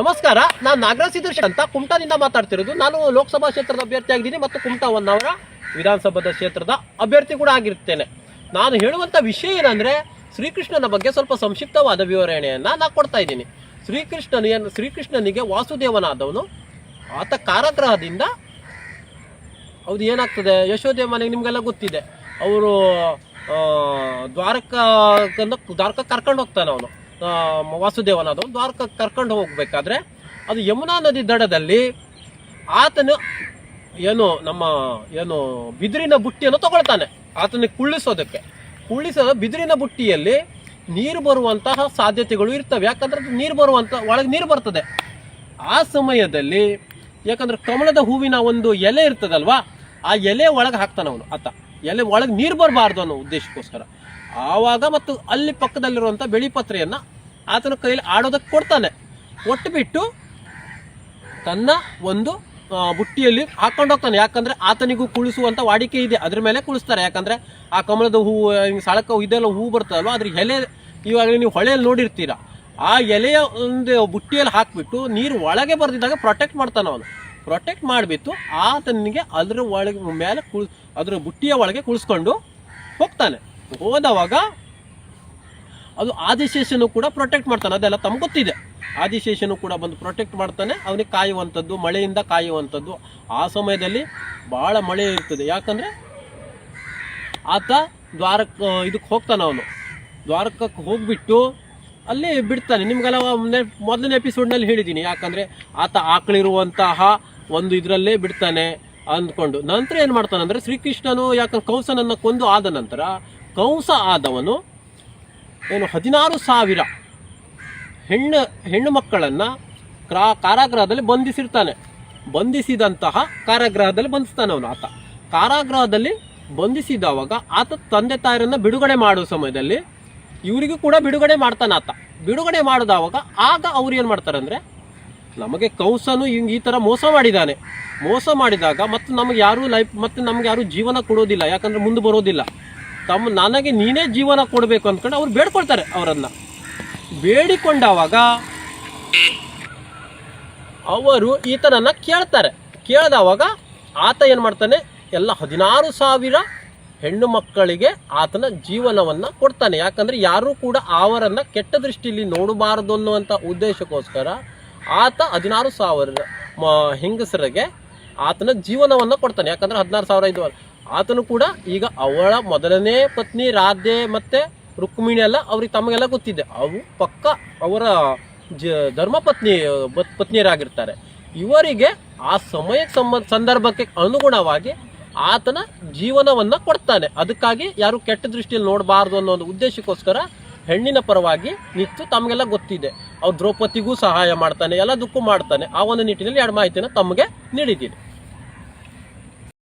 ನಮಸ್ಕಾರ, ನಾನು ನಾಗರಾಜ್ ಸಿದ್ದೇಶ್ ಅಂತ ಕುಮಟಾದಿಂದ ಮಾತಾಡ್ತಿರೋದು. ನಾನು ಲೋಕಸಭಾ ಕ್ಷೇತ್ರದ ಅಭ್ಯರ್ಥಿ ಆಗಿದ್ದೀನಿ ಮತ್ತು ಕುಮಟಾ 1 ಅವರ ವಿಧಾನಸಭಾ ಕ್ಷೇತ್ರದ ಅಭ್ಯರ್ಥಿ ಕೂಡ ಆಗಿರ್ತೇನೆ. ನಾನು ಹೇಳುವಂಥ ವಿಷಯ ಏನಂದರೆ, ಶ್ರೀಕೃಷ್ಣನ ಬಗ್ಗೆ ಸ್ವಲ್ಪ ಸಂಕ್ಷಿಪ್ತವಾದ ವಿವರಣೆಯನ್ನು ನಾನು ಕೊಡ್ತಾ ಇದ್ದೀನಿ. ಶ್ರೀಕೃಷ್ಣನಿಗೆ ವಾಸುದೇವನಾದವನು, ಆತ ಕಾರಾಗೃಹದಿಂದ ಹೌದು ಏನಾಗ್ತದೆ, ಯಶೋದೆ ಮನೆಗೆ ನಿಮಗೆಲ್ಲ ಗೊತ್ತಿದೆ, ಅವರು ದ್ವಾರಕ ಕರ್ಕೊಂಡು ಹೋಗ್ತಾನೆ. ಅವನು ವಾಸುದೇವನಾದವನು ದ್ವಾರಕ ಕರ್ಕೊಂಡು ಹೋಗ್ಬೇಕಾದ್ರೆ ಅದು ಯಮುನಾ ನದಿ ದಡದಲ್ಲಿ ಆತನು ಬಿದಿರಿನ ಬುಟ್ಟಿಯನ್ನು ತಗೊಳ್ತಾನೆ. ಆತನಿಗೆ ಕುಳ್ಳಿಸೋದ ಬಿದಿರಿನ ಬುಟ್ಟಿಯಲ್ಲಿ ನೀರು ಬರುವಂತಹ ಸಾಧ್ಯತೆಗಳು ಇರ್ತವೆ. ಯಾಕಂದ್ರೆ ನೀರು ಒಳಗೆ ನೀರು ಬರ್ತದೆ. ಆ ಸಮಯದಲ್ಲಿ ಯಾಕಂದ್ರೆ ಕಮಲದ ಹೂವಿನ ಒಂದು ಎಲೆ ಇರ್ತದಲ್ವಾ, ಆ ಎಲೆ ಒಳಗೆ ಹಾಕ್ತಾನೆ ಅವನು. ಆತ ಎಲೆ ಒಳಗೆ ನೀರು ಬರಬಾರ್ದು ಅನ್ನೋ ಉದ್ದೇಶಕ್ಕೋಸ್ಕರ. ಆವಾಗ ಮತ್ತು ಅಲ್ಲಿ ಪಕ್ಕದಲ್ಲಿರುವಂಥ ಬೆಳಿಪತ್ರೆಯನ್ನು ಆತನ ಕೈಯಲ್ಲಿ ಆಡೋದಕ್ಕೆ ಕೊಡ್ತಾನೆ. ಕೊಟ್ಟುಬಿಟ್ಟು ತನ್ನ ಒಂದು ಬುಟ್ಟಿಯಲ್ಲಿ ಹಾಕೊಂಡು ಹೋಗ್ತಾನೆ. ಯಾಕಂದ್ರೆ ಆತನಿಗೂ ಕುಳಿಸುವಂಥ ವಾಡಿಕೆ ಇದೆ, ಅದ್ರ ಮೇಲೆ ಕುಳಿಸ್ತಾರೆ. ಯಾಕಂದ್ರೆ ಆ ಕಮಲದ ಹೂವು ಸಾಳಕ ಇದೆಲ್ಲ ಹೂ ಬರ್ತದಲ್ವ, ಅದ್ರ ಎಲೆ ಇವಾಗಲೇ ನೀವು ಹೊಳೆಯಲ್ಲಿ ನೋಡಿರ್ತೀರ. ಆ ಎಲೆಯ ಒಂದು ಬುಟ್ಟಿಯಲ್ಲಿ ಹಾಕಿಬಿಟ್ಟು ನೀರು ಒಳಗೆ ಬರ್ದಿದ್ದಾಗ ಪ್ರೊಟೆಕ್ಟ್ ಮಾಡ್ತಾನೆ ಅವನು. ಪ್ರೊಟೆಕ್ಟ್ ಮಾಡಿಬಿಟ್ಟು ಆತನಿಗೆ ಅದರ ಒಳಗೆ ಮೇಲೆ ಅದರ ಬುಟ್ಟಿಯ ಒಳಗೆ ಕುಳಿಸ್ಕೊಂಡು ಹೋಗ್ತಾನೆ. ಹೋದವಾಗ ಅದು ಆದಿಶೇಷನು ಕೂಡ ಪ್ರೊಟೆಕ್ಟ್ ಮಾಡ್ತಾನೆ. ಅದೆಲ್ಲ ತಮ್ಗೆ ಗೊತ್ತಿದೆ. ಆದಿಶೇಷನು ಕೂಡ ಬಂದು ಪ್ರೊಟೆಕ್ಟ್ ಮಾಡ್ತಾನೆ. ಅವನಿಗೆ ಕಾಯುವಂಥದ್ದು, ಮಳೆಯಿಂದ ಕಾಯುವಂಥದ್ದು. ಆ ಸಮಯದಲ್ಲಿ ಭಾಳ ಮಳೆ ಇರ್ತದೆ. ಯಾಕಂದರೆ ಆತ ಇದಕ್ಕೆ ಹೋಗ್ತಾನೆ. ಅವನು ದ್ವಾರಕಕ್ಕೆ ಹೋಗ್ಬಿಟ್ಟು ಅಲ್ಲಿ ಬಿಡ್ತಾನೆ. ನಿಮ್ಗೆಲ್ಲ ಮೊದಲನೇ ಎಪಿಸೋಡ್ನಲ್ಲಿ ಹೇಳಿದ್ದೀನಿ. ಯಾಕಂದರೆ ಆತ ಆಕಳಿರುವಂತಹ ಒಂದು ಇದರಲ್ಲೇ ಬಿಡ್ತಾನೆ ಅಂದ್ಕೊಂಡು. ನಂತರ ಏನು ಮಾಡ್ತಾನೆ ಅಂದರೆ, ಶ್ರೀಕೃಷ್ಣನು ಯಾಕಂದ್ರೆ ಕಂಸನನ್ನು ಕೊಂದು ಆದ ನಂತರ ಕಂಸ ಆದವನು 16,000 ಹೆಣ್ಣು ಮಕ್ಕಳನ್ನು ಕಾರಾಗೃಹದಲ್ಲಿ ಬಂಧಿಸಿರ್ತಾನೆ. ಬಂಧಿಸಿದಂತಹ ಕಾರಾಗೃಹದಲ್ಲಿ ಬಂಧಿಸ್ತಾನೆ ಅವನು. ಆತ ಕಾರಾಗೃಹದಲ್ಲಿ ಬಂಧಿಸಿದವಾಗ ಆತ ತಂದೆ ತಾಯರನ್ನು ಬಿಡುಗಡೆ ಮಾಡುವ ಸಮಯದಲ್ಲಿ ಇವರಿಗೂ ಕೂಡ ಬಿಡುಗಡೆ ಮಾಡ್ತಾನೆ. ಆತ ಬಿಡುಗಡೆ ಮಾಡಿದವಾಗ ಆಗ ಅವ್ರು ಏನು ಮಾಡ್ತಾರೆ ಅಂದರೆ, ನಮಗೆ ಕಂಸನು ಈ ಥರ ಮೋಸ ಮಾಡಿದ್ದಾನೆ. ಮೋಸ ಮಾಡಿದಾಗ ನಮಗೆ ಯಾರು ಜೀವನ ಕೊಡೋದಿಲ್ಲ. ಯಾಕಂದರೆ ಮುಂದೆ ಬರೋದಿಲ್ಲ. ನನಗೆ ನೀನೇ ಜೀವನ ಕೊಡಬೇಕು ಅಂದ್ಕೊಂಡು ಅವ್ರು ಬೇಡ್ಕೊಳ್ತಾರೆ. ಅವರನ್ನು ಬೇಡಿಕೊಂಡಾಗ ಅವರು ಈತನನ್ನ ಕೇಳ್ತಾರೆ. ಕೇಳಿದವಾಗ ಆತ ಏನು ಮಾಡ್ತಾನೆ, ಎಲ್ಲ 16,000 ಹೆಣ್ಣು ಮಕ್ಕಳಿಗೆ ಆತನ ಜೀವನವನ್ನು ಕೊಡ್ತಾನೆ. ಯಾಕಂದರೆ ಯಾರೂ ಕೂಡ ಅವರನ್ನು ಕೆಟ್ಟ ದೃಷ್ಟಿಯಲ್ಲಿ ನೋಡಬಾರದು ಅನ್ನುವಂಥ ಉದ್ದೇಶಕ್ಕೋಸ್ಕರ ಆತ 16,000 ಹೆಂಗಸರಿಗೆ ಆತನ ಜೀವನವನ್ನು ಕೊಡ್ತಾನೆ. ಯಾಕಂದರೆ 16,000 ಆತನು ಕೂಡ ಈಗ ಅವಳ ಮೊದಲನೇ ಪತ್ನಿ ರಾಧೆ ಮತ್ತು ರುಕ್ಮಿಣಿ ಎಲ್ಲ ಅವ್ರಿಗೆ ತಮಗೆಲ್ಲ ಗೊತ್ತಿದೆ. ಅವು ಪಕ್ಕ ಅವರ ಪತ್ನಿಯರಾಗಿರ್ತಾರೆ. ಇವರಿಗೆ ಆ ಸಮಯಕ್ಕೆ ಸಂದರ್ಭಕ್ಕೆ ಅನುಗುಣವಾಗಿ ಆತನ ಜೀವನವನ್ನು ಕೊಡ್ತಾನೆ. ಅದಕ್ಕಾಗಿ ಯಾರು ಕೆಟ್ಟ ದೃಷ್ಟಿಯಲ್ಲಿ ನೋಡಬಾರ್ದು ಅನ್ನೋ ಒಂದು ಉದ್ದೇಶಕ್ಕೋಸ್ಕರ ಹೆಣ್ಣಿನ ಪರವಾಗಿ ನಿಂತು ತಮಗೆಲ್ಲ ಗೊತ್ತಿದೆ. ಅವ್ರು ದ್ರೌಪದಿಗೂ ಸಹಾಯ ಮಾಡ್ತಾನೆ, ಎಲ್ಲದಕ್ಕೂ ಮಾಡ್ತಾನೆ. ಆ ಒಂದು ನಿಟ್ಟಿನಲ್ಲಿ 2 ಮಾಹಿತಿಯನ್ನು ತಮಗೆ ನೀಡಿದ್ದೀನಿ.